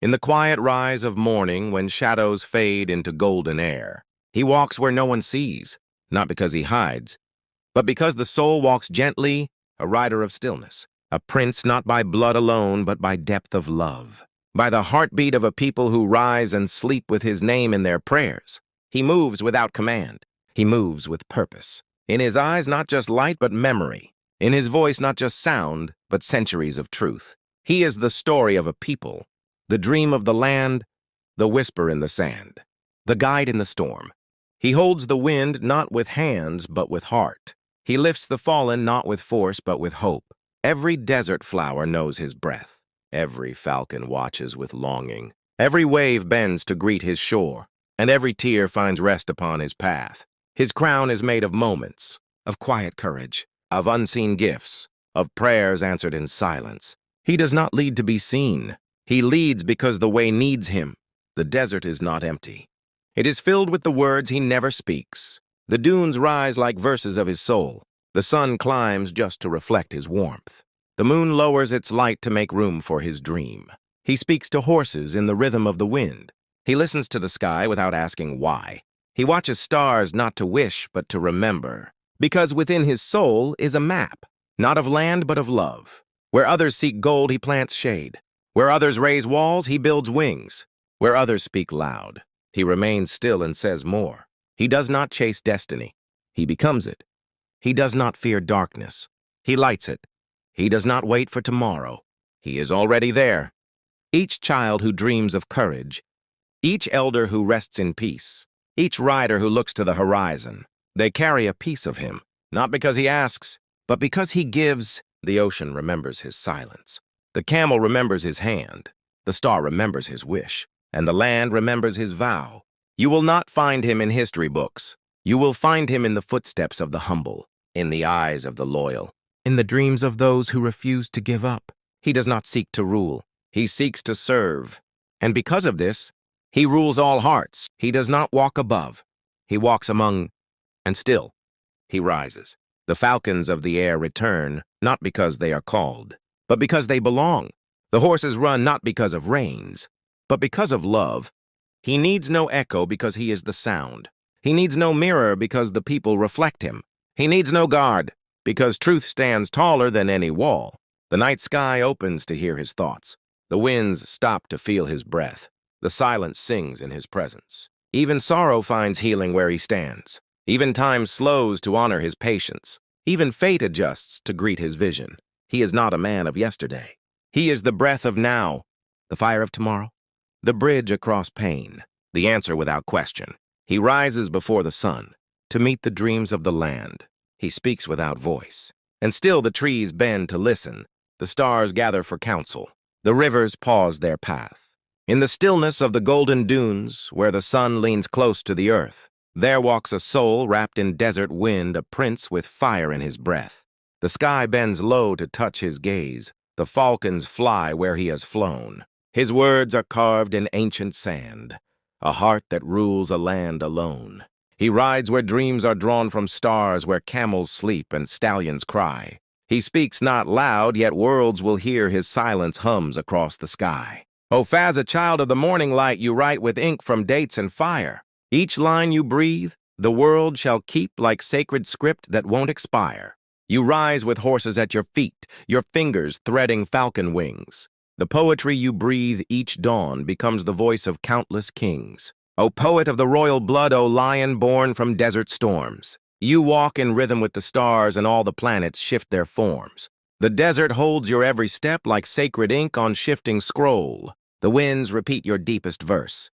In the quiet rise of morning, when shadows fade into golden air, he walks where no one sees, not because he hides, but because the soul walks gently, a rider of stillness, a prince not by blood alone, but by depth of love, by the heartbeat of a people who rise and sleep with his name in their prayers. He moves without command. He moves with purpose. In his eyes, not just light, but memory. In his voice, not just sound, but centuries of truth. He is the story of a people, the dream of the land, the whisper in the sand, the guide in the storm. He holds the wind not with hands, but with heart. He lifts the fallen not with force, but with hope. Every desert flower knows his breath. Every falcon watches with longing. Every wave bends to greet his shore, and every tear finds rest upon his path. His crown is made of moments, of quiet courage, of unseen gifts, of prayers answered in silence. He does not lead to be seen. He leads because the way needs him. The desert is not empty. It is filled with the words he never speaks. The dunes rise like verses of his soul. The sun climbs just to reflect his warmth. The moon lowers its light to make room for his dream. He speaks to horses in the rhythm of the wind. He listens to the sky without asking why. He watches stars not to wish, but to remember. Because within his soul is a map, not of land, but of love. Where others seek gold, he plants shade. Where others raise walls, he builds wings. Where others speak loud, he remains still and says more. He does not chase destiny. He becomes it. He does not fear darkness. He lights it. He does not wait for tomorrow. He is already there. Each child who dreams of courage, each elder who rests in peace, each rider who looks to the horizon, they carry a piece of him, not because he asks, but because he gives. The ocean remembers his silence. The camel remembers his hand. The star remembers his wish. And the land remembers his vow. You will not find him in history books. You will find him in the footsteps of the humble, in the eyes of the loyal, in the dreams of those who refuse to give up. He does not seek to rule. He seeks to serve. And because of this, he rules all hearts. He does not walk above. He walks among, and still, he rises. The falcons of the air return, not because they are called, but because they belong. The horses run not because of reins, but because of love. He needs no echo because he is the sound. He needs no mirror because the people reflect him. He needs no guard because truth stands taller than any wall. The night sky opens to hear his thoughts. The winds stop to feel his breath. The silence sings in his presence. Even sorrow finds healing where he stands. Even time slows to honor his patience. Even fate adjusts to greet his vision. He is not a man of yesterday. He is the breath of now, the fire of tomorrow, the bridge across pain, the answer without question. He rises before the sun to meet the dreams of the land. He speaks without voice. And still the trees bend to listen. The stars gather for counsel. The rivers pause their path. In the stillness of the golden dunes, where the sun leans close to the earth, there walks a soul wrapped in desert wind, a prince with fire in his breath. The sky bends low to touch his gaze. The falcons fly where he has flown. His words are carved in ancient sand, a heart that rules a land alone. He rides where dreams are drawn from stars, where camels sleep and stallions cry. He speaks not loud, yet worlds will hear his silence hums across the sky. O Fazza, child of the morning light, you write with ink from dates and fire. Each line you breathe, the world shall keep like sacred script that won't expire. You rise with horses at your feet, your fingers threading falcon wings. The poetry you breathe each dawn becomes the voice of countless kings. O poet of the royal blood, O lion born from desert storms. You walk in rhythm with the stars and all the planets shift their forms. The desert holds your every step like sacred ink on shifting scroll. The winds repeat your deepest verse.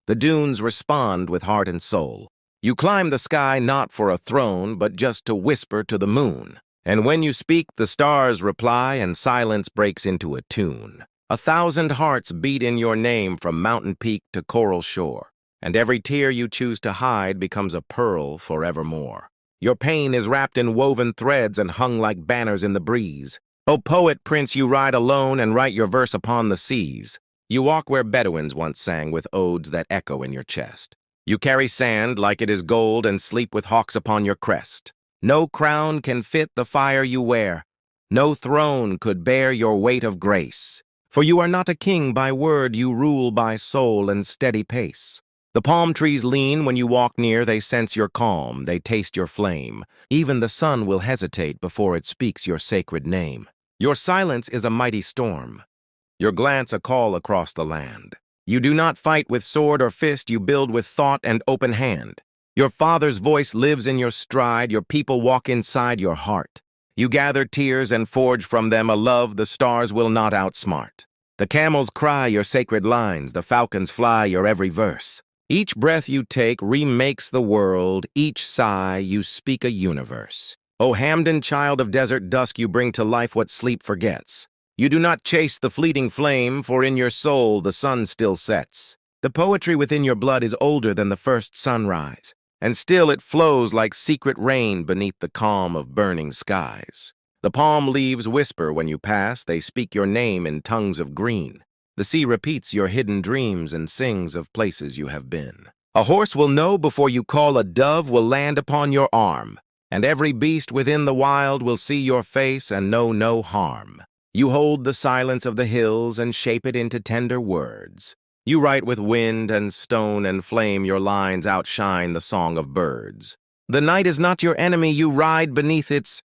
The dunes respond with heart and soul. You climb the sky not for a throne, but just to whisper to the moon. And when you speak, the stars reply and silence breaks into a tune. 1,000 hearts beat in your name from mountain peak to coral shore. And every tear you choose to hide becomes a pearl forevermore. Your pain is wrapped in woven threads and hung like banners in the breeze. O poet prince, you ride alone and write your verse upon the seas. You walk where Bedouins once sang with odes that echo in your chest. You carry sand like it is gold and sleep with hawks upon your crest. No crown can fit the fire you wear. No throne could bear your weight of grace. For you are not a king by word, you rule by soul and steady pace. The palm trees lean when you walk near, they sense your calm, they taste your flame. Even the sun will hesitate before it speaks your sacred name. Your silence is a mighty storm, your glance a call across the land. You do not fight with sword or fist, you build with thought and open hand. Your father's voice lives in your stride, your people walk inside your heart. You gather tears and forge from them a love the stars will not outsmart. The camels cry your sacred lines, the falcons fly your every verse. Each breath you take remakes the world, each sigh you speak a universe. O Hamdan, child of desert dusk, you bring to life what sleep forgets. You do not chase the fleeting flame, for in your soul the sun still sets. The poetry within your blood is older than the first sunrise, and still it flows like secret rain beneath the calm of burning skies. The palm leaves whisper when you pass, they speak your name in tongues of green. The sea repeats your hidden dreams and sings of places you have been. A horse will know before you call, a dove will land upon your arm, and every beast within the wild will see your face and know no harm. You hold the silence of the hills and shape it into tender words. You write with wind and stone and flame, your lines outshine the song of birds. The night is not your enemy, you ride beneath its